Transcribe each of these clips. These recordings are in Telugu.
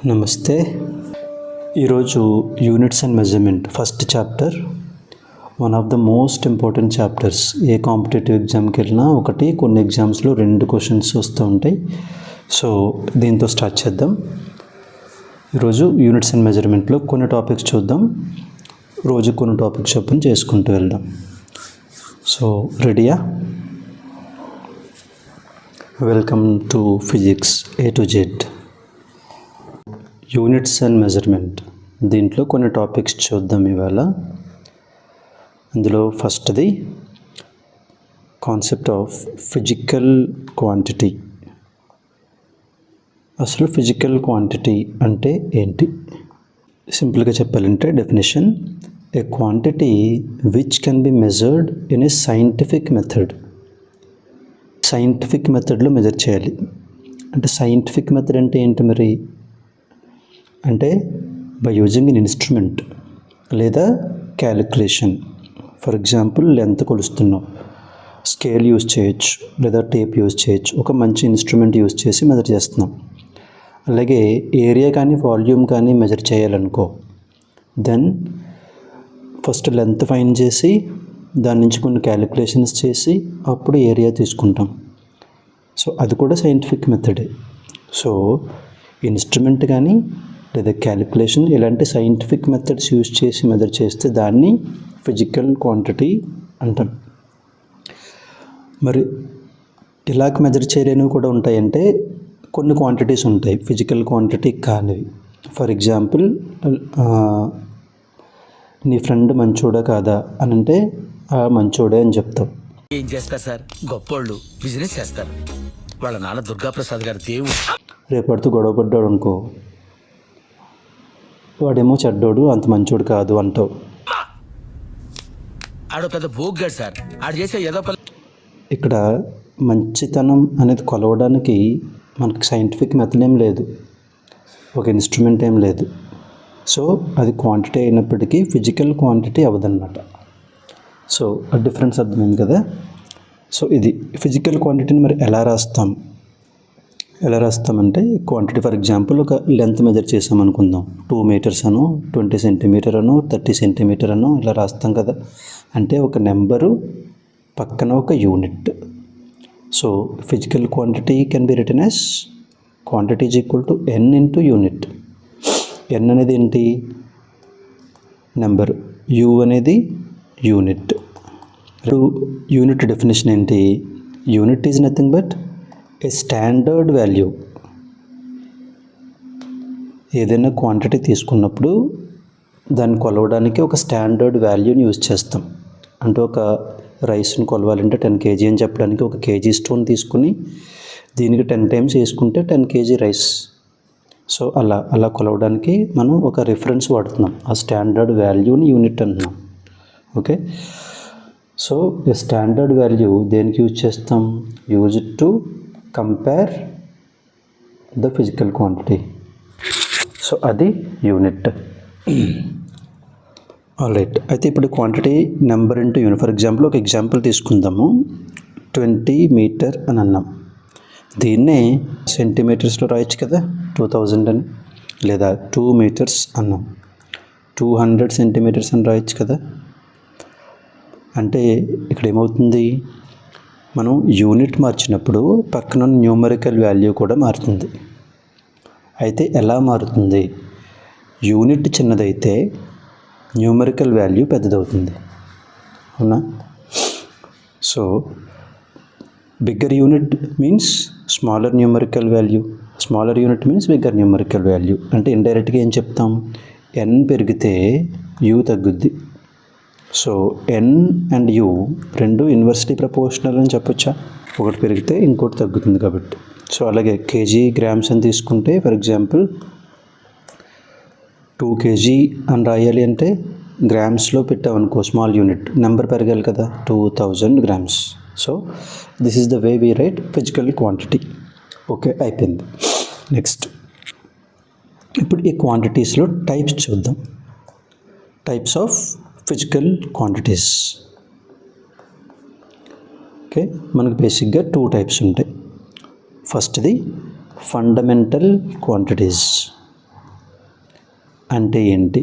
నమస్తే. ఈరోజు units and measurement first chapter, one of the most important chapters. A competitive ఎగ్జామ్కి వెళ్ళినా ఒకటి, కొన్ని ఎగ్జామ్స్లో 2 క్వశ్చన్స్ వస్తూ ఉంటాయి. సో దీంతో స్టార్ట్ చేద్దాం. ఈరోజు యూనిట్స్ అండ్ మెజర్మెంట్లో కొన్ని టాపిక్స్ చూద్దాం. రోజు కొన్ని టాపిక్స్ చొప్పున చేసుకుంటూ వెళ్దాం. సో రెడీయా? Welcome to physics A to Z. Units and measurement, దీంట్లో కొన్ని టాపిక్స్ చూద్దాం ఇవాళ. అందులో ఫస్ట్ది కాన్సెప్ట్ ఆఫ్ ఫిజికల్ క్వాంటిటీ. అసలు ఫిజికల్ క్వాంటిటీ అంటే ఏంటి? సింపుల్గా చెప్పాలంటే definition: a quantity which can be measured in a scientific method. Scientific మెథడ్లో మెజర్ చేయాలి. అంటే సైంటిఫిక్ మెథడ్ అంటే ఏంటి మరి? అంటే బై యూజింగ్ ఎన్ ఇన్స్ట్రుమెంట్ లేదా క్యాలిక్యులేషన్. ఫర్ ఎగ్జాంపుల్, లెంత్ కొలుస్తున్నాం, స్కేల్ యూజ్ చేయొచ్చు లేదా టేప్ యూజ్ చేయొచ్చు. ఒక మంచి ఇన్స్ట్రుమెంట్ యూజ్ చేసి మెజర్ చేస్తున్నాం. అలాగే ఏరియా కానీ వాల్యూమ్ కానీ మెజర్ చేయాలనుకో, దెన్ ఫస్ట్ లెంత్ ఫైండ్ చేసి దాని నుంచి కొన్ని క్యాలిక్యులేషన్స్ చేసి అప్పుడు ఏరియా తీసుకుంటాం. సో అది కూడా సైంటిఫిక్ మెథడే. సో ఇన్స్ట్రుమెంట్ కానీ లేదా క్యాలిక్యులేషన్, ఇలాంటి సైంటిఫిక్ మెథడ్స్ యూజ్ చేసి మెజర్ చేస్తే దాన్ని ఫిజికల్ క్వాంటిటీ అంటాం. మరి ఇలాగ మెజర్ చేయలేనివి కూడా ఉంటాయంటే కొన్ని క్వాంటిటీస్ ఉంటాయి ఫిజికల్ క్వాంటిటీ కానివి. ఫర్ ఎగ్జాంపుల్, నీ ఫ్రెండ్ మంచోడా కాదా అని అంటే మంచోడే అని చెప్తావు. ఏం చేస్తారు సార్? గొప్పోళ్ళు బిజినెస్ చేస్తారు. వాళ్ళ నాన్న దుర్గాప్రసాద్ గారు దేవుడు. రేపడుతూ గొడవ పడ్డాడు అనుకో, వాడేమో చెడ్డోడు, అంత మంచోడు కాదు అంటావు. ఆడో పెద్ద బోగ్గాడు సార్. ఆడు చేసే ఏదో ఇక్కడ మంచితనం అనేది కొలవడానికి మనకి సైంటిఫిక్ మెథడ్ ఏం లేదు, ఒక ఇన్స్ట్రుమెంట్ ఏం లేదు. సో అది క్వాంటిటీ అయినప్పటికీ ఫిజికల్ క్వాంటిటీ అవ్వదన్నమాట. సో ఆ డిఫరెన్స్ అర్థమైంది కదా. సో ఇది ఫిజికల్ క్వాంటిటీని మరి ఎలా రాస్తామంటే క్వాంటిటీ, ఫర్ ఎగ్జాంపుల్ ఒక లెంత్ మెజర్ చేసామనుకుందాం, 2 meters అనో 20 centimeter అనో 30 centimeter అనో ఇలా రాస్తాం కదా. అంటే ఒక నెంబరు పక్కన ఒక unit. So physical quantity can be written as quantity is equal to n into unit. n అనేది ఏంటి? నెంబర్. u అనేది యూనిట్. యూనిట్ డెఫినేషన్ ఏంటి? Unit is nothing but A standard value. ఏదైనా క్వాంటిటీ తీసుకున్నప్పుడు దాన్ని కొలవడానికి ఒక స్టాండర్డ్ వాల్యూని యూజ్ చేస్తాం. అంటే ఒక రైస్ని కొలవాలంటే 10 kg అని చెప్పడానికి ఒక కేజీ స్టోన్ తీసుకుని దీనికి 10 times వేసుకుంటే 10 kg రైస్. సో అలా కొలవడానికి మనం ఒక రిఫరెన్స్ వాడుతున్నాం. ఆ స్టాండర్డ్ వాల్యూని యూనిట్ అంటున్నాం. ఓకే. సో ఈ స్టాండర్డ్ వాల్యూ దేనికి యూజ్ చేస్తాం? Use to compare the physical quantity. So అది యూనిట్. ఆల్రైట్. అయితే ఇప్పుడు quantity number into unit. For example ఒక ఎగ్జాంపుల్ తీసుకుందాము. 20 meter అని అన్నాం. దీన్నే సెంటీమీటర్స్లో రాయొచ్చు కదా, 2000 అని. లేదా 2 meters అన్నాం, 200 centimeters అని రాయొచ్చు కదా. అంటే ఇక్కడ ఏమవుతుంది? మనం యూనిట్ మార్చినప్పుడు పక్కన న్యూమరికల్ వాల్యూ కూడా మారుతుంది. అయితే ఎలా మారుతుంది? యూనిట్ చిన్నదైతే న్యూమరికల్ వాల్యూ పెద్దదవుతుంది, అవునా? So bigger unit means smaller numerical value, smaller unit means bigger numerical value. అంటే ఇండైరెక్ట్గా ఏం చెప్తాం? n పెరిగితే u తగ్గుద్ది. సో n అండ్ u రెండు ఇన్వర్స్లీ ప్రపోర్షనల్ అని చెప్పొచ్చా? ఒకటి పెరిగితే ఇంకోటి తగ్గుతుంది కాబట్టి. సో అలాగే కేజీ గ్రామ్స్ అని తీసుకుంటే, ఫర్ ఎగ్జాంపుల్ 2 kg అని రాయాలి అంటే గ్రామ్స్లో పెట్టామనుకో, స్మాల్ యూనిట్, నెంబర్ పెరగాలి కదా, 2000 grams. So this is the way we write physical quantity. Okay, అయిపోయింది. నెక్స్ట్, ఇప్పుడు ఈ క్వాంటిటీస్లో టైప్స్ చూద్దాం. Types of physical quantities. Okay, మనకు బేసిక్గా 2 types ఉంటాయి. ఫస్ట్ది ఫండమెంటల్ క్వాంటిటీస్. అంటే ఏంటి?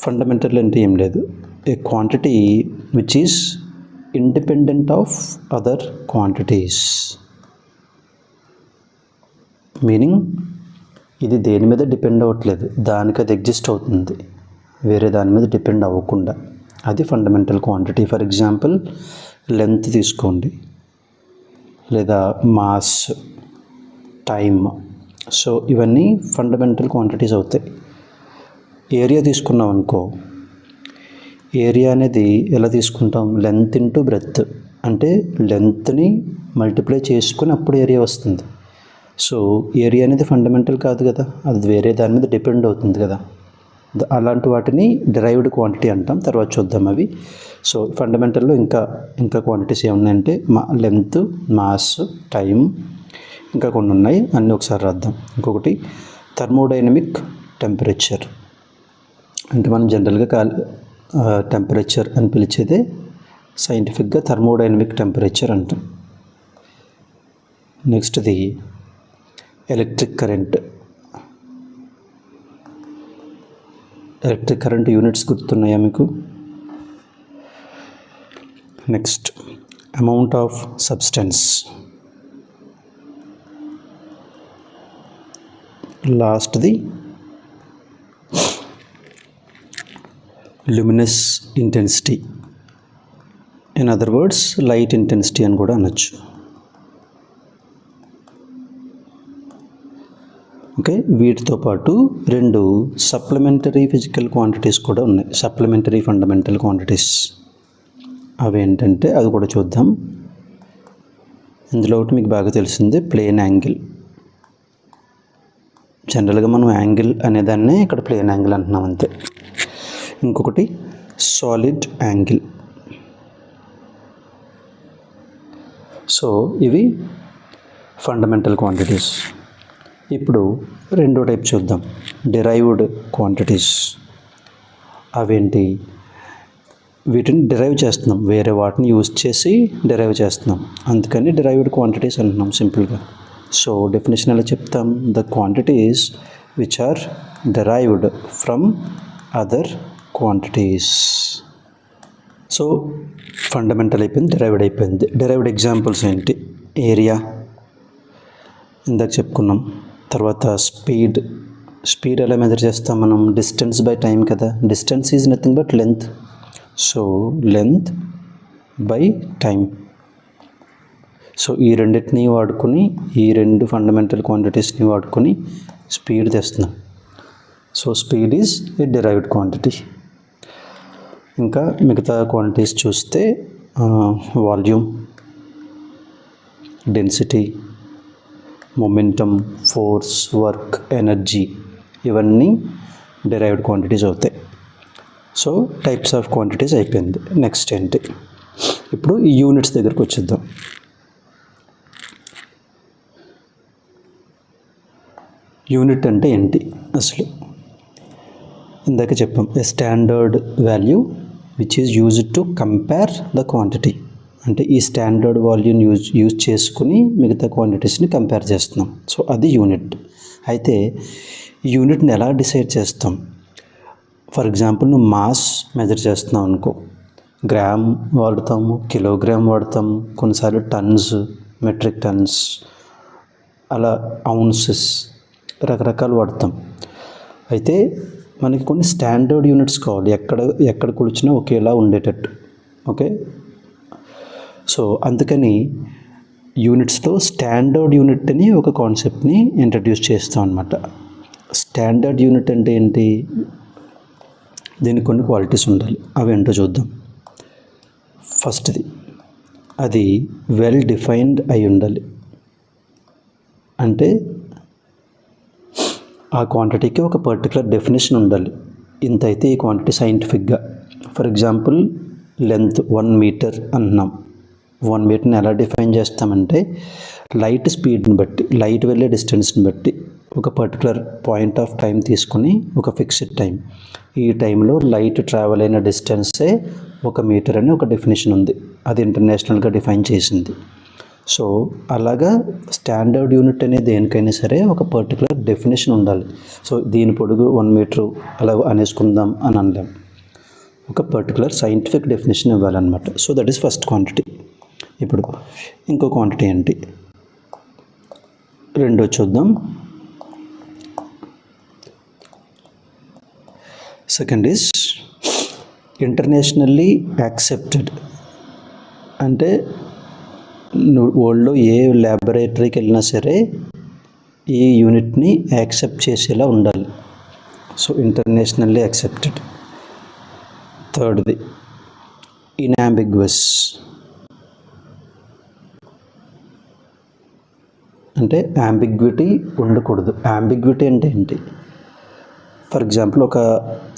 ఫండమెంటల్ అంటే ఏం లేదు, a quantity which is independent of other quantities. Meaning ఇది దేని మీద డిపెండ్ అవ్వట్లేదు, దానికి అది ఎగ్జిస్ట్ అవుతుంది, వేరే దాని మీద డిపెండ్ అవ్వకుండా. అది fundamental quantity. For example length తీసుకోండి, లేదా మాస్, టైమ్. సో ఇవన్నీ ఫండమెంటల్ క్వాంటిటీస్ అవుతాయి. ఏరియా తీసుకున్నాం అనుకో, ఏరియా అనేది ఎలా తీసుకుంటాం? లెంత్ ఇంటూ బ్రెత్, అంటే లెంత్ని మల్టిప్లై చేసుకొని అప్పుడు ఏరియా వస్తుంది. సో ఏరియా అనేది ఫండమెంటల్ కాదు కదా, అది వేరే దాని మీద డిపెండ్ అవుతుంది కదా. అలాంటి వాటిని డిరైవ్డ్ క్వాంటిటీ అంటాం, తర్వాత చూద్దాం అవి. సో ఫండమెంటల్లో ఇంకా క్వాంటిటీస్ ఏమున్నాయంటే లెంత్, మాస్, టైం, ఇంకా కొన్ని ఉన్నాయి, అన్నీ ఒకసారి రాద్దాం. ఇంకొకటి థర్మోడైనమిక్ టెంపరేచర్, అంటే మనం జనరల్గా టెంపరేచర్ అని పిలిచేదే సైంటిఫిక్గా థర్మోడైనమిక్ టెంపరేచర్ అంటాం. నెక్స్ట్ది electric current. Electric current units గుర్తున్నాయా మీకు? Next amount of substance. లాస్ట్ది luminous intensity, in other words light intensity అని కూడా అనొచ్చు. ఓకే, వీటితో పాటు 2 సప్లిమెంటరీ ఫిజికల్ క్వాంటిటీస్ కూడా ఉన్నాయి, సప్లిమెంటరీ ఫండమెంటల్ క్వాంటిటీస్. అవి ఏంటంటే అది కూడా చూద్దాం. ఇందులో ఒకటి మీకు బాగా తెలిసిందే, ప్లేన్ యాంగిల్. జనరల్గా మనం యాంగిల్ అనేదాన్నే ఇక్కడ ప్లేన్ యాంగిల్ అంటున్నాం అంతే. ఇంకొకటి సాలిడ్ యాంగిల్. సో ఇవి ఫండమెంటల్ క్వాంటిటీస్. ఇప్పుడు రెండో టైప్ చూద్దాం, డిరైవ్డ్ క్వాంటిటీస్. అవేంటి? వీటిని డిరైవ్ చేస్తున్నాం, వేరే వాటిని యూజ్ చేసి డిరైవ్ చేస్తున్నాం, అందుకని డిరైవ్డ్ క్వాంటిటీస్ అంటున్నాం సింపుల్గా. సో డెఫినేషన్ ఎలా చెప్తాం? The quantities which are derived from other quantities. So fundamental అయిపోయింది, డిరైవ్డ్ అయిపోయింది. డిరైవ్డ్ ఎగ్జాంపుల్స్ ఏంటి? ఏరియా ఇందాక చెప్పుకున్నాం. తర్వాత స్పీడ్ ఎలా మెజర్ చేస్తాం మనం? డిస్టెన్స్ బై టైం కదా. Distance is nothing but length. So length by time. So ఈ రెండింటిని వాడుకొని, ఈ 2 ఫండమెంటల్ క్వాంటిటీస్ని వాడుకొని స్పీడ్ తెస్తున్నాం. So speed is a derived quantity. ఇంకా మిగతా క్వాంటిటీస్ చూస్తే volume, density, momentum, force, work, energy, ఇవన్నీ డిరైవ్డ్ క్వాంటిటీస్ అవుతాయి. సో టైప్స్ ఆఫ్ క్వాంటిటీస్ అయిపోయింది. నెక్స్ట్ ఏంటి? ఇప్పుడు ఈ యూనిట్స్ దగ్గరకు వచ్చేద్దాం. యూనిట్ అంటే ఏంటి అసలు? ఇందాక చెప్పాం, a standard value which is used to compare the quantity. అంటే ఈ స్టాండర్డ్ వాల్యూని యూజ్ చేసుకుని మిగతా క్వాంటిటీస్ని కంపేర్ చేస్తున్నాం. సో అది యూనిట్. అయితే ఈ యూనిట్ని ఎలా డిసైడ్ చేస్తాం? ఫర్ ఎగ్జాంపుల్ నువ్వు మాస్ మెజర్ చేస్తున్నావు అనుకో, గ్రామ్ వాడతాము, కిలోగ్రామ్ వాడతాము, కొన్నిసార్లు టన్స్, మెట్రిక్ టన్స్, అలా ఔన్సెస్, రకరకాలు వాడతాం. అయితే మనకి కొన్ని స్టాండర్డ్ యూనిట్స్ కావాలి, ఎక్కడ కొలిచినా ఒకేలా ఉండేటట్టు. ఓకే, సో అందుకని యూనిట్స్లో స్టాండర్డ్ యూనిట్ అని ఒక కాన్సెప్ట్ని ఇంట్రడ్యూస్ చేస్తాం అనమాట. స్టాండర్డ్ యూనిట్ అంటే ఏంటి? దీనికి కొన్ని క్వాలిటీస్ ఉండాలి. అవి ఏంటో చూద్దాం. ఫస్ట్ది, అది వెల్ డిఫైన్డ్ అయి ఉండాలి. అంటే ఆ క్వాంటిటీకి ఒక పర్టికులర్ డెఫినేషన్ ఉండాలి. ఇంత అయితే ఈ క్వాంటిటీ సైంటిఫిక్గా. ఫర్ ఎగ్జాంపుల్ లెంత్ 1 మీటర్ అన్నాం. 1 మీటర్ని ఎలా డిఫైన్ చేస్తామంటే లైట్ స్పీడ్ని బట్టి, లైట్ వెళ్ళే డిస్టెన్స్ని బట్టి ఒక పర్టికులర్ పాయింట్ ఆఫ్ టైం తీసుకుని ఒక ఫిక్స్డ్ టైం, ఈ టైంలో లైట్ ట్రావెల్ అయిన డిస్టెన్సే 1 మీటర్ అని ఒక డెఫినేషన్ ఉంది. అది ఇంటర్నేషనల్గా డిఫైన్ చేసింది. సో అలాగా స్టాండర్డ్ యూనిట్ అనేది దేనికైనా సరే ఒక పర్టికులర్ డెఫినేషన్ ఉండాలి. సో దీని పొడుగు 1 మీటరు అలా అనేసుకుందాం అని అనలేం. ఒక పర్టికులర్ సైంటిఫిక్ డెఫినేషన్ ఇవ్వాలన్నమాట. So that is first quantity. ఇప్పుడు ఇంకో క్వాంటిటీ ఏంటి, రెండో చూద్దాం. Second is internationally accepted. అంటే వరల్డ్లో ఏ ల్యాబొరేటరీకి వెళ్ళినా సరే ఈ యూనిట్ని యాక్సెప్ట్ చేసేలా ఉండాలి. So internationally accepted. థర్డ్ది ఇన్అంబిగ్వస్. అంటే యాంబిగ్విటీ ఉండకూడదు. యాంబిగ్విటీ అంటే ఏంటి? ఫర్ ఎగ్జాంపుల్ ఒక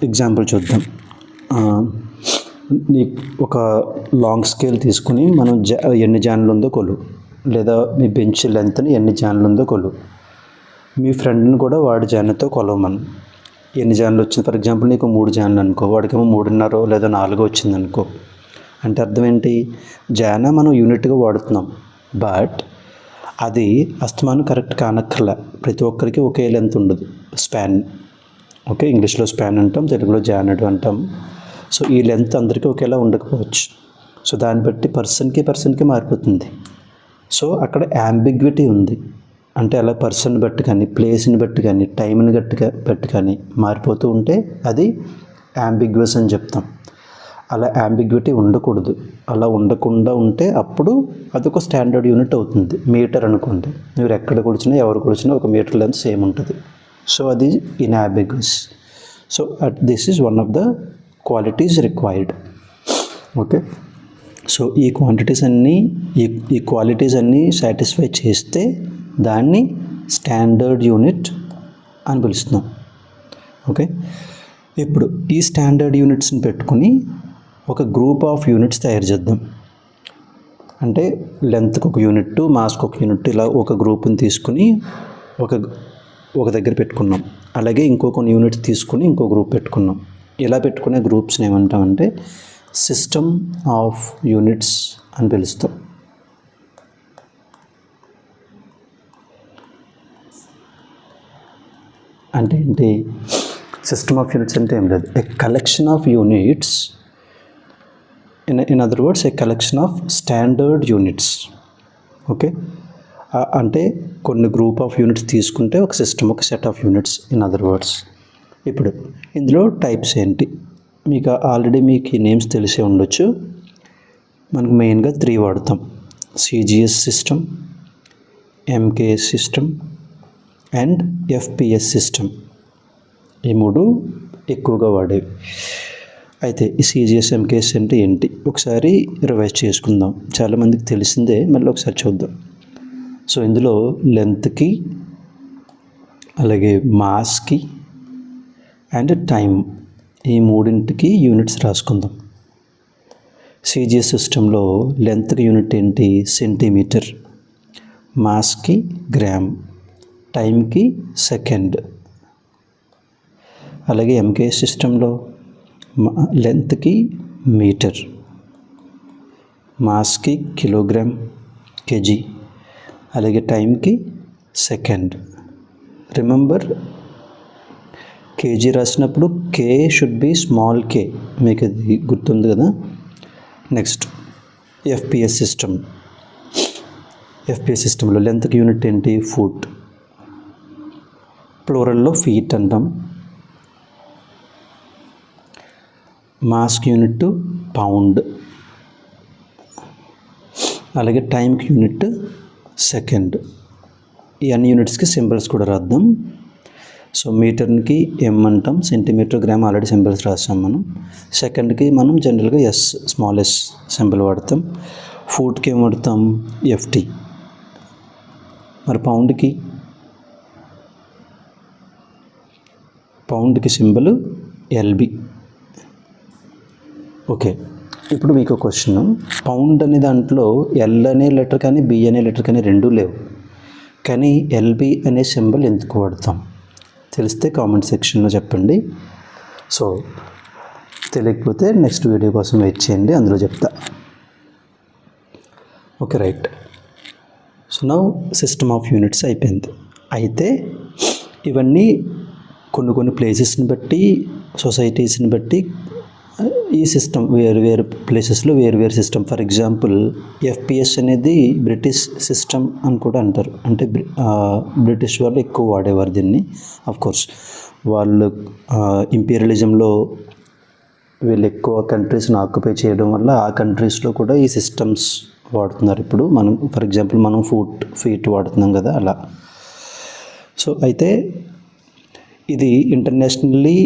ఎగ్జాంపుల్ చూద్దాం. ఒక లాంగ్ స్కేల్ తీసుకుని మనం ఎన్ని జాన్లు ఉందో కొలు, లేదా మీ బెంచ్ లెంత్ని ఎన్ని జాన్లు ఉందో కొలు. మీ ఫ్రెండ్ని కూడా వాడి జాన్లతో కొలవమను. ఎన్ని జాన్లు వచ్చింది, ఫర్ ఎగ్జాంపుల్ నీకు 3 జాన్లు అనుకో, వాడికేమో 3.5 లేదా 4 వచ్చింది అనుకో. అంటే అర్థం ఏంటి? జాన మనం యూనిట్గా వాడుతున్నాం, బట్ అది అస్తమానం కరెక్ట్ కానక్కర్లా. ప్రతి ఒక్కరికి ఒకే లెంత్ ఉండదు, స్పాన్. ఓకే, ఇంగ్లీష్లో స్పాన్ అంటాం, తెలుగులో జానెడ్ అంటాం. సో ఈ లెంత్ అందరికీ ఒకేలా ఉండకపోవచ్చు. సో దాన్ని బట్టి పర్సన్కి మారిపోతుంది. సో అక్కడ యాంబిగ్విటీ ఉంది. అంటే అలా పర్సన్ బట్టి కానీ, ప్లేస్ని బట్టి కానీ, టైంని బట్టి కానీ మారిపోతూ ఉంటే అది యాంబిగ్వస్ అని చెప్తాం. అలా యాంబిగ్విటీ ఉండకూడదు. అలా ఉండకుండా ఉంటే అప్పుడు అదొక స్టాండర్డ్ యూనిట్ అవుతుంది. మీటర్ అనుకోండి, మీరు ఎక్కడ కొలిచినా ఎవరు కొలిచినా 1 మీటర్ లెంత్ సేమ్ ఉంటుంది. సో అది unambiguous. So this is one of the qualities required. Okay, so ఈ క్వాంటిటీస్ అన్నీ, ఈ క్వాలిటీస్ అన్నీ సాటిస్ఫై చేస్తే దాన్ని స్టాండర్డ్ యూనిట్ అని పిలుస్తున్నాం. ఓకే, ఇప్పుడు ఈ స్టాండర్డ్ యూనిట్స్ని పెట్టుకుని ఒక గ్రూప్ ఆఫ్ యూనిట్స్ తయారు చేద్దాం. అంటే లెంత్కి ఒక యూనిట్, మాస్కి ఒక యూనిట్, ఇలా ఒక గ్రూప్ని తీసుకుని ఒక దగ్గర పెట్టుకున్నాం. అలాగే కొన్ని యూనిట్స్ తీసుకుని ఇంకో గ్రూప్ పెట్టుకున్నాం. ఇలా పెట్టుకునే గ్రూప్స్ని ఏమంటామంటే సిస్టమ్ ఆఫ్ యూనిట్స్ అని పిలుస్తాం. అంటే ఏంటి? సిస్టమ్ ఆఫ్ యూనిట్స్ అంటే ఏం లేదు, a collection of units, in other words a collection of standard units. Okay, అంటే కొన్ని గ్రూప్ ఆఫ్ యూనిట్స్ తీసుకుంటే ఒక సిస్టమ్, ఒక set of units in other words. ఇప్పుడు ఇందులో టైప్స్ ఏంటి? మీకు ఈ నేమ్స్ తెలిసే ఉండొచ్చు. మనకు మెయిన్గా 3 వాడతాం: CGS system, MKS system and FPS system. ఈ 3 ఎక్కువగా వాడేవి. అయితే ఈ సిజిఎస్, ఎంకేఎస్ అంటే ఏంటి ఒకసారి రివైజ్ చేసుకుందాం. చాలామందికి తెలిసిందే, మళ్ళీ ఒకసారి చూద్దాం. సో ఇందులో లెంత్కి, అలాగే మాస్కి అండ్ టైం, ఈ 3ంటికి యూనిట్స్ రాసుకుందాం. సిజిఎస్ సిస్టంలో లెంత్కి యూనిట్ ఏంటి? సెంటీమీటర్, మాస్కి గ్రామ్, టైంకి సెకండ్. అలాగే ఎంకేఎస్ సిస్టంలో లెంత్కి మీటర్, మాస్కి కిలోగ్రామ్, కేజీ, అలాగే టైంకి సెకండ్. రిమెంబర్, కేజీ రాసినప్పుడు కే షుడ్ బి స్మాల్ కే, మీకు అది గుర్తుంది కదా. నెక్స్ట్ ఎఫ్పిఎస్ సిస్టంలో లెంత్కి యూనిట్ ఏంటి? ఫుట్, ప్లూరల్లో ఫీట్ అంటాం. మాస్క్ యూనిట్ పౌండ్, అలాగే టైంకి యూనిట్ సెకండ్. ఈ అన్ని యూనిట్స్కి సింబల్స్ కూడా రాద్దాం. సో మీటర్కి ఎం అంటాం, సెంటీమీటర్, గ్రామ్ ఆల్రెడీ సింబల్స్ రాస్తాం మనం. సెకండ్కి మనం జనరల్గా ఎస్, స్మాల్ ఎస్ సింబల్ వాడతాం. ఫుట్కి ఏం వాడతాం? ఎఫ్టీ. మరి పౌండ్కి సింబల్ ఎల్బి. ఓకే, ఇప్పుడు మీకు క్వశ్చన్. పౌండ్ అనే దాంట్లో ఎల్ అనే లెటర్ కానీ బి అనే లెటర్ కానీ రెండూ లేవు, కానీ ఎల్బి అనే సింబల్ ఎందుకు వాడతాం? తెలిస్తే కామెంట్ సెక్షన్లో చెప్పండి. సో తెలియకపోతే నెక్స్ట్ వీడియో కోసం వెయిట్ చేయండి, అందులో చెప్తా. Okay, right. So now system of units అయిపోయింది. అయితే ఇవన్నీ కొన్ని ప్లేసెస్ని బట్టి, సొసైటీస్ని బట్టి ఈ సిస్టమ్ వేరు ప్లేసెస్లో వేరు సిస్టమ్. ఫర్ ఎగ్జాంపుల్ ఎఫ్పిఎస్ అనేది బ్రిటిష్ సిస్టమ్ అని కూడా అంటారు. అంటే బ్రిటిష్ వాళ్ళు ఎక్కువ వాడేవారు దీన్ని. కోర్స్ వాళ్ళు ఇంపీరియలిజంలో వీళ్ళు ఎక్కువ కంట్రీస్ని ఆక్యుపై చేయడం వల్ల ఆ కంట్రీస్లో కూడా ఈ సిస్టమ్స్ వాడుతున్నారు. ఇప్పుడు మనం ఫర్ ఎగ్జాంపుల్ మనం ఫీట్ వాడుతున్నాం కదా, అలా. సో అయితే ఇది ఇంటర్నేషనల్లీ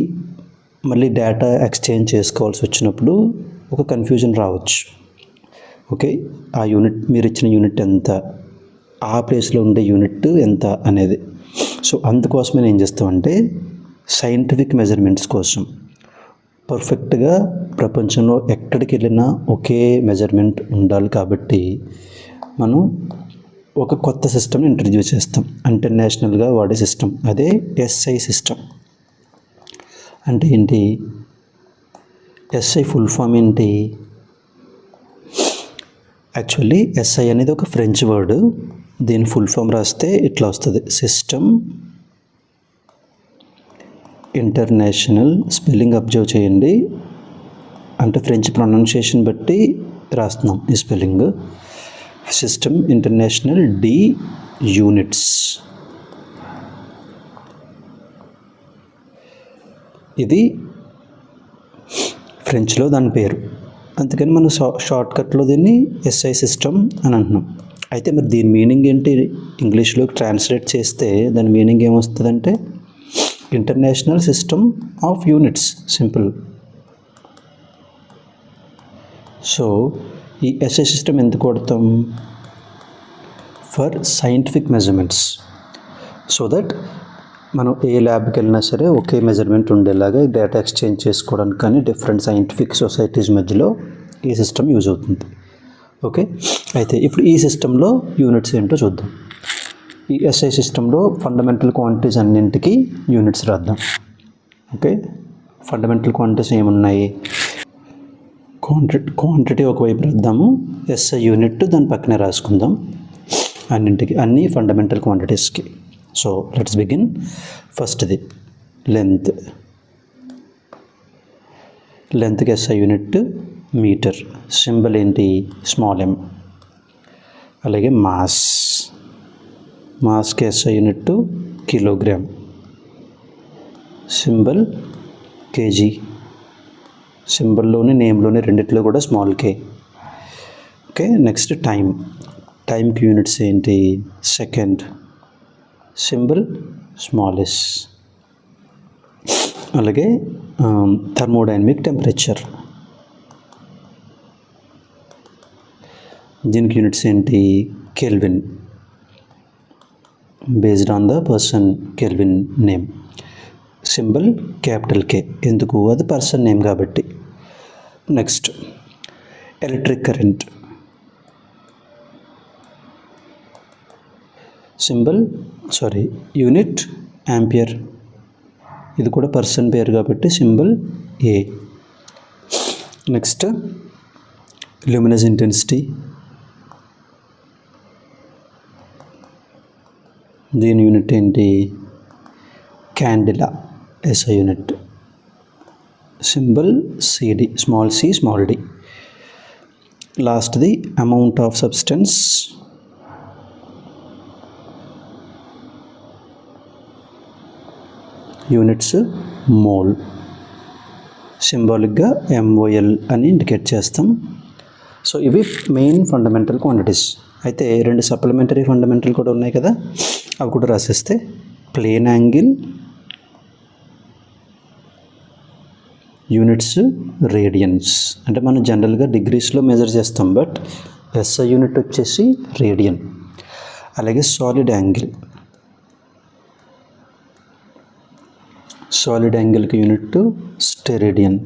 మళ్ళీ డేటా ఎక్స్చేంజ్ చేసుకోవాల్సి వచ్చినప్పుడు ఒక కన్ఫ్యూజన్ రావచ్చు. ఓకే, ఆ యూనిట్, మీరు ఇచ్చిన యూనిట్ ఎంత, ఆ ప్లేస్లో ఉండే యూనిట్ ఎంత అనేది. సో అందుకోసం నేను ఏం చేస్తామంటే సైంటిఫిక్ మెజర్మెంట్స్ కోసం పర్ఫెక్ట్గా ప్రపంచంలో ఎక్కడికి వెళ్ళినా ఒకే మెజర్మెంట్ ఉండాలి కాబట్టి మనం ఒక కొత్త సిస్టమ్ని ఇంట్రడ్యూస్ చేస్తాం, ఇంటర్నేషనల్గా వాడే సిస్టమ్. అదే ఎస్ఐ సిస్టమ్. అంటే ఏంటి? ఎస్ఐ ఫుల్ ఫామ్ ఏంటి? యాక్చువల్లీ ఎస్ఐ అనేది ఒక ఫ్రెంచ్ వర్డ్. దీని ఫుల్ ఫామ్ రాస్తే ఇట్లా వస్తుంది, సిస్టమ్ ఇంటర్నేషనల్. స్పెల్లింగ్ అబ్జర్వ్ చేయండి, అంటే ఫ్రెంచ్ ప్రొనౌన్సియేషన్ బట్టి రాస్తున్నాం ఈ spelling. System international de units. ఇది ఫ్రెంచ్లో దాని పేరు, అందుకని మనం షార్ట్కట్లో దీన్ని ఎస్ఐ సిస్టమ్ అని అంటున్నాం. అయితే మరి దీని మీనింగ్ ఏంటి? ఇంగ్లీష్లోకి ట్రాన్స్లేట్ చేస్తే దాని మీనింగ్ ఏమొస్తుందంటే international system of units, simple. So ఈ ఎస్ఐ సిస్టమ్ ఎందుకు వాడతాం? For scientific measurements, so that మనం ఏ ల్యాబ్కి వెళ్ళినా సరే ఒకే మెజర్మెంట్ ఉండేలాగా డేటా ఎక్స్చేంజ్ చేసుకోవడానికి కానీ డిఫరెంట్ సైంటిఫిక్ సొసైటీస్ మధ్యలో ఈ సిస్టమ్ యూజ్ అవుతుంది. ఓకే, అయితే ఇప్పుడు ఈ సిస్టంలో యూనిట్స్ ఏంటో చూద్దాం. ఈ ఎస్ఐ సిస్టంలో ఫండమెంటల్ క్వాంటిటీస్ అన్నింటికి యూనిట్స్ రాద్దాం. ఓకే, ఫండమెంటల్ క్వాంటిటీస్ ఏమున్నాయి? క్వాంటిటీ ఒకవైపు రాద్దాము, ఎస్ఐ యూనిట్ దాని పక్కనే రాసుకుందాం. అన్నింటికి, అన్ని ఫండమెంటల్ క్వాంటిటీస్కి. So let's begin. ఫస్ట్ది లెంత్కి ఎస్ఐ యూనిట్ మీటర్. సింబల్ ఏంటి? Small M. అలాగే మాస్కి SI unit kilogram. Symbol KG. సింబల్లోని నేమ్లోని రెండిట్లో కూడా స్మాల్ కే. ఓకే, నెక్స్ట్ టైంకి యూనిట్స్ ఏంటి? సెకండ్. Symbol small S. అలాగే థర్మోడైనమిక్ టెంపరేచర్, దీనికి యూనిట్స్ ఏంటి? Kelvin, based on the person kelvin name. Symbol capital K, ఎందుకు? అది పర్సన్ నేమ్ కాబట్టి. Next electric current. Unit ampere, ఇది కూడా పర్సన్ పేరు కాబట్టి symbol A. Next luminous intensity, దీని యూనిట్ ఏంటి? Candela, SI unit. Symbol CD, small C small D. లాస్ట్ది amount of substance, units mole. సింబాలిక్గా ఎంఓఎల్ అని ఇండికేట్ చేస్తాం. సో ఇవి మెయిన్ ఫండమెంటల్ క్వాంటిటీస్. అయితే రెండు సప్లిమెంటరీ ఫండమెంటల్ కూడా ఉన్నాయి కదా, అవి కూడా రాసేస్తే ప్లేన్ యాంగిల్, యూనిట్స్ రేడియన్స్. అంటే మనం జనరల్గా డిగ్రీస్లో మెజర్ చేస్తాం, బట్ ఎస్ఐ యూనిట్ వచ్చేసి రేడియన్. అలాగే సాలిడ్ యాంగిల్కి యూనిట్ స్టెరేడియన్.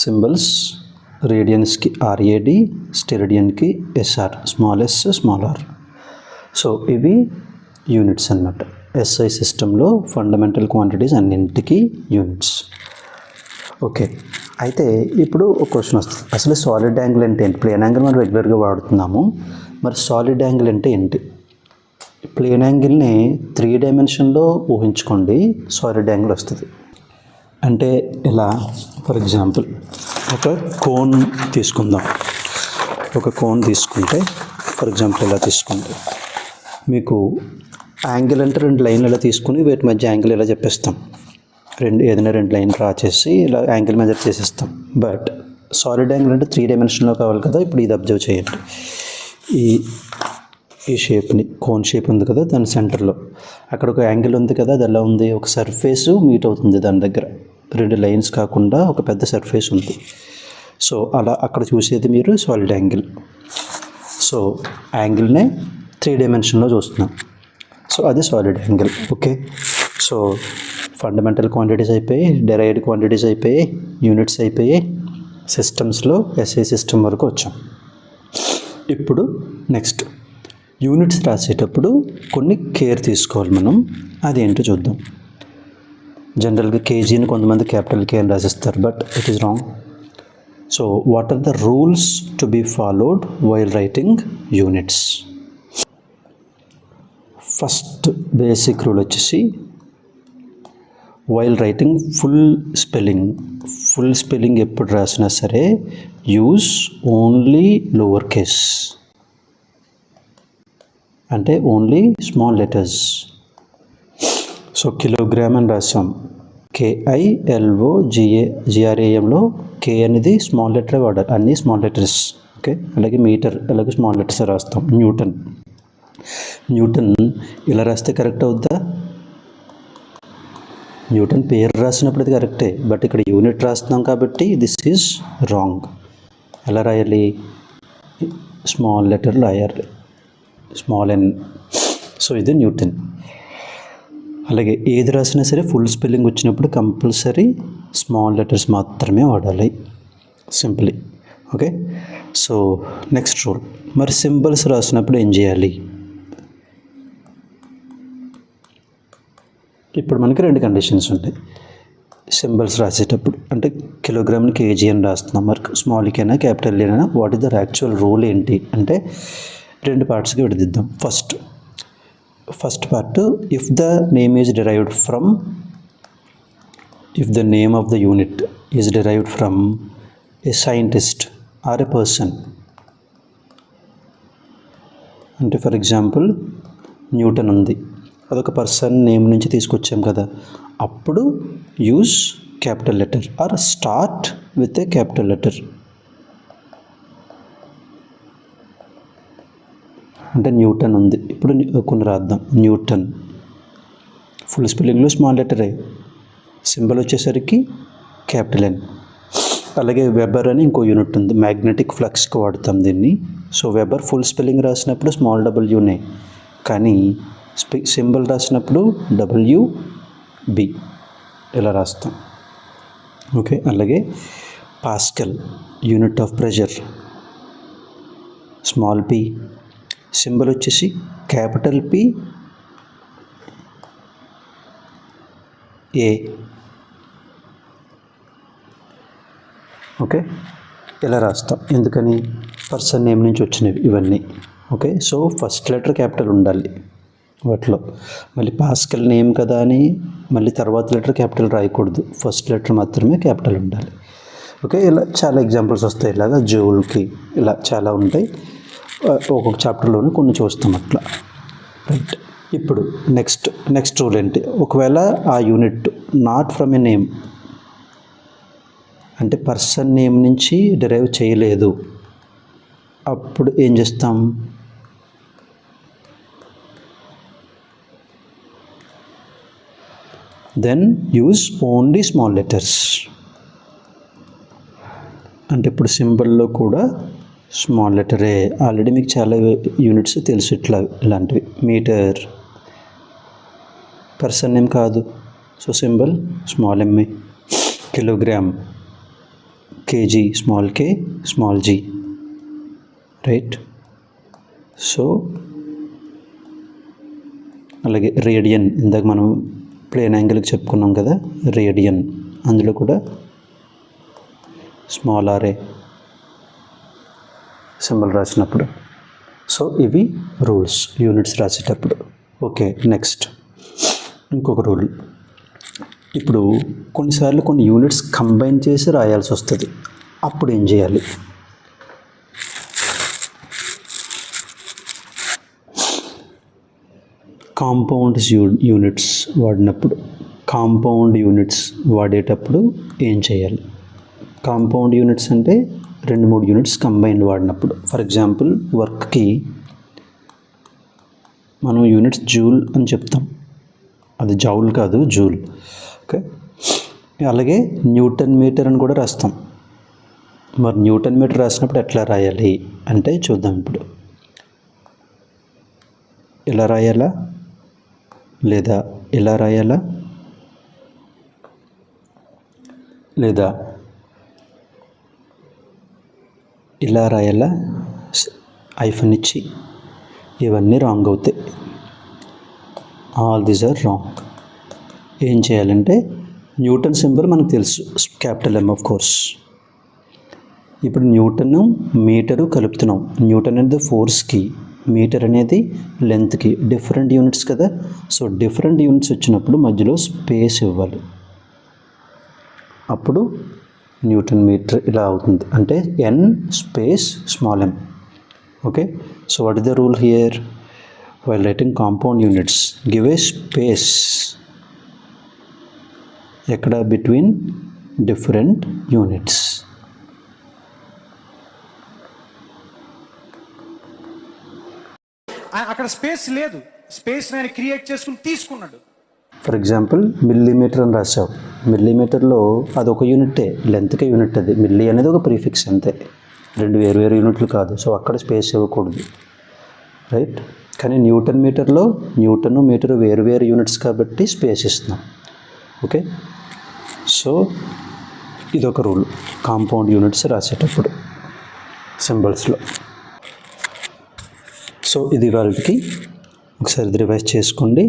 సింబల్స్ రేడియన్స్కి ఆర్ఏడి, స్టెరేడియన్కి SR, small S small R. So ఇవి యూనిట్స్ అన్నమాట. ఎస్ఐ సిస్టంలో ఫండమెంటల్ క్వాంటిటీస్ అన్నింటికి యూనిట్స్. ఓకే, అయితే ఇప్పుడు ఒక క్వశ్చన్ వస్తుంది, అసలు సాలిడ్ యాంగిల్ అంటే ఏంటి? ప్లేన్ యాంగిల్ మనం రెగ్యులర్గా వాడుతున్నాము, మరి సాలిడ్ యాంగిల్ అంటే ఏంటి? ప్లేన్ యాంగిల్ని 3 డైమెన్షన్లో ఊహించుకోండి, సాలిడ్ యాంగిల్ వస్తుంది. అంటే ఇలా ఫర్ ఎగ్జాంపుల్ ఒక కోన్ తీసుకుందాం. ఒక కోన్ తీసుకుంటే ఫర్ ఎగ్జాంపుల్ ఇలా తీసుకోండి. మీకు యాంగిల్ అంటే 2 లైన్లు ఇలా తీసుకుని వీటి మధ్య యాంగిల్ ఇలా చెప్పేస్తాం. ఏదైనా 2 లైన్లు డ్రా చేసి ఇలా యాంగిల్ మెజర్ చేసేస్తాం. బట్ సాలిడ్ యాంగిల్ అంటే 3 డైమెన్షన్లో కావాలి కదా. ఇప్పుడు ఇది అబ్జర్వ్ చేయండి. ఈ షేప్ని, కోన్ షేప్ ఉంది కదా, దాని సెంటర్లో అక్కడ ఒక యాంగిల్ ఉంది కదా. అది ఎలా ఉంది? ఒక సర్ఫేసు మీట్ అవుతుంది దాని దగ్గర. 2 లైన్స్ కాకుండా ఒక పెద్ద సర్ఫేస్ ఉంది. సో అలా అక్కడ చూసేది మీరు సాలిడ్ యాంగిల్. సో యాంగిల్నే 3 డైమెన్షన్లో చూస్తున్నాం. సో అది solid angle. Okay, so fundamental quantities అయిపోయి, డెరైవ్డ్ క్వాంటిటీస్ అయిపోయి, యూనిట్స్ అయిపోయి, సిస్టమ్స్లో ఎస్ఐ సిస్టమ్ వరకు వచ్చాం. ఇప్పుడు నెక్స్ట్ యూనిట్స్ రాసేటప్పుడు కొన్ని కేర్ తీసుకోవాలి మనం. అదేంటో చూద్దాం. జనరల్గా కేజీని కొంతమంది క్యాపిటల్ కే అని రాసిస్తారు, but it is wrong. So what are the rules to be followed while writing units? First basic rule వచ్చేసి వైల్ రైటింగ్ ఫుల్ స్పెల్లింగ్ ఎప్పుడు రాసినా సరే యూజ్ ఓన్లీ లోవర్ కేస్, అంటే only small letters. So kilogram అని రాసాం, KILOGRAMలో కే అనేది స్మాల్ లెటరే వాడాలి, అన్నీ స్మాల్ లెటర్స్. ఓకే, అలాగే మీటర్ అలాగే స్మాల్ లెటర్స్ రాస్తాం. న్యూటన్ ఇలా రాస్తే కరెక్ట్ అవుద్దా? న్యూటన్ పేరు రాసినప్పుడు అది కరెక్టే, బట్ ఇక్కడ యూనిట్ రాస్తున్నాం కాబట్టి దిస్ ఈజ్ రాంగ్. ఎలా రాయాలి? స్మాల్ లెటర్ రాయాలి, స్మాల్ ఎన్. సో ఇది న్యూటన్. అలాగే ఏది రాసినా సరే ఫుల్ స్పెల్లింగ్ వచ్చినప్పుడు కంపల్సరీ స్మాల్ లెటర్స్ మాత్రమే వాడాలి, simply. Okay, so next rule. మరి సింబల్స్ రాసినప్పుడు ఏం చేయాలి? ఇప్పుడు మనకి 2 కండిషన్స్ ఉంటాయి సింబల్స్ రాసేటప్పుడు. అంటే కిలోగ్రామ్ని కేజీ అని రాస్తున్నాం, మరి స్మాల్ కేనా క్యాపిటల్ ఏనా? What is the actual rule ఏంటి అంటే 2 పార్ట్స్కి విడదిద్దాం. First part, if the name of the unit is derived from a scientist or a person. అంటే ఫర్ ఎగ్జాంపుల్ న్యూటన్ ఉంది, అదొక పర్సన్ నేమ్ నుంచి తీసుకొచ్చాం కదా, అప్పుడు use capital letter or start with a capital letter. అంటే న్యూటన్ ఉంది, ఇప్పుడు కొన్ని రాద్దాం. న్యూటన్ ఫుల్ స్పెల్లింగ్లో స్మాల్ లెటరే, సింబల్ వచ్చేసరికి క్యాపిటల్ ఎన్. అలాగే వెబర్ అని ఇంకో యూనిట్ ఉంది, మ్యాగ్నెటిక్ ఫ్లక్స్కి వాడతాం దీన్ని. సో వెబర్ ఫుల్ స్పెల్లింగ్ రాసినప్పుడు స్మాల్ డబ్ల్యూనే, కానీ సింబల్ రాసినప్పుడు WB ఇలా రాస్తాం. ఓకే, అలాగే pascal unit of pressure, small p, symbol వచ్చేసి క్యాపిటల్ P A. ఓకే, ఇలా రాస్తాం. ఎందుకని? పర్సన్ నేమ్ నుంచి వచ్చినవి ఇవన్నీ. Okay, so first letter capital ఉండాలి వాటిలో. మళ్ళీ పాస్కల్ నేమ్ కదా అని మళ్ళీ తర్వాత లెటర్ క్యాపిటల్ రాయకూడదు, ఫస్ట్ లెటర్ మాత్రమే క్యాపిటల్ ఉండాలి. ఓకే, ఇలా చాలా ఎగ్జాంపుల్స్ వస్తాయి. ఇలాగా జూల్కి ఇలా చాలా ఉంటాయి, ఒక్కొక్క చాప్టర్లోనే కొన్ని చూస్తాం అట్లా. రైట్, ఇప్పుడు నెక్స్ట్ రూల్ ఏంటి? ఒకవేళ ఆ unit not from a name, అంటే పర్సన్ నేమ్ నుంచి డిరైవ్ చేయలేదు, అప్పుడు ఏం చేస్తాం? Then use only small letters. అంటే ఇప్పుడు సింబల్లో కూడా స్మాల్ లెటరే. ఆల్రెడీ మీకు చాలా యూనిట్స్ తెలుసు ఇలాంటివి. మీటర్ పర్సన్ నేమ్ కాదు, so symbol small MA. Kilogram KG small K small G. Right, so అలాగే రేడియన్, ఇందాక మనం ప్లేన్ యాంగిల్కి చెప్పుకున్నాం కదా, రేడియన్, అందులో కూడా స్మాల్ ఆర్ఏ సింబల్ రాసినప్పుడు. సో ఇవి రూల్స్ యూనిట్స్ రాసేటప్పుడు. ఓకే, నెక్స్ట్ ఇంకొక రూల్. ఇప్పుడు కొన్నిసార్లు కొన్ని యూనిట్స్ కంబైన్ చేసి రాయాల్సి వస్తుంది. అప్పుడు ఏం చేయాలి? కాంపౌండ్స్ యూనిట్స్ వాడేటప్పుడు ఏం చేయాలి? కాంపౌండ్ యూనిట్స్ అంటే 2-3 యూనిట్స్ కంబైన్డ్ వాడినప్పుడు. ఫర్ ఎగ్జాంపుల్ వర్క్కి మనం యూనిట్స్ జూల్ అని చెప్తాం, అది జౌల్ కాదు, జూల్. ఓకే, అలాగే న్యూటన్ మీటర్ అని కూడా రాస్తాం. మరి న్యూటన్ మీటర్ రాసినప్పుడు ఎట్లా రాయాలి అంటే చూద్దాం. ఇప్పుడు ఇలా రాయాలా లేదా ఇలా రాయాలా లేదా ఇలా రాయాలా ఐఫన్ ఇచ్చి? ఇవన్నీ రాంగ్ అవుతాయి. All these are wrong. ఏం చేయాలంటే న్యూటన్ సింబల్ మనకు తెలుసు, క్యాపిటల్ M ఆఫ్ కోర్స్. ఇప్పుడు న్యూటన్ మీటరు కలుపుతున్నాం. న్యూటన్ అనేది ఫోర్స్కి, మీటర్ అనేది లెంత్కి, డిఫరెంట్ యూనిట్స్ కదా. సో డిఫరెంట్ యూనిట్స్ వచ్చినప్పుడు మధ్యలో స్పేస్ ఇవ్వాలి. అప్పుడు న్యూటన్ మీటర్ ఇలా అవుతుంది, అంటే N space small m. Okay, so what is the rule here? While writing compound units, give a space ఎక్కడ బిట్వీన్ డిఫరెంట్ యూనిట్స్. అక్కడ స్పేస్ లేదు, స్పేస్ నేను క్రియేట్ చేసుకుని తీసుకున్నాడు. ఫర్ ఎగ్జాంపుల్ మిల్లీమీటర్ అని రాసావు. మిల్లీమీటర్లో అది ఒక యూనిటే, లెంత్కే యూనిట్. అది మిల్లీ అనేది ఒక ప్రీఫిక్స్ అంతే, 2 వేరు యూనిట్లు కాదు. సో అక్కడ స్పేస్ ఇవ్వకూడదు, రైట్? కానీ న్యూటన్ మీటర్లో న్యూటన్ మీటరు వేరు యూనిట్స్ కాబట్టి స్పేస్ ఇస్తున్నాం. ఓకే, సో ఇదొక రూల్ కాంపౌండ్ యూనిట్స్ రాసేటప్పుడు సింబల్స్లో. సో ఇది వాళ్ళకి ఒకసారి రివైజ్ చేసుకోండి.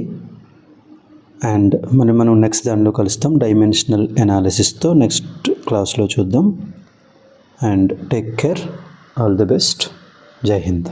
అండ్ మనం నెక్స్ట్ దానిలో కలుస్తాం, డైమెన్షనల్ అనాలిసిస్తో నెక్స్ట్ క్లాస్లో చూద్దాం. And take care, all the best, జై హింద్.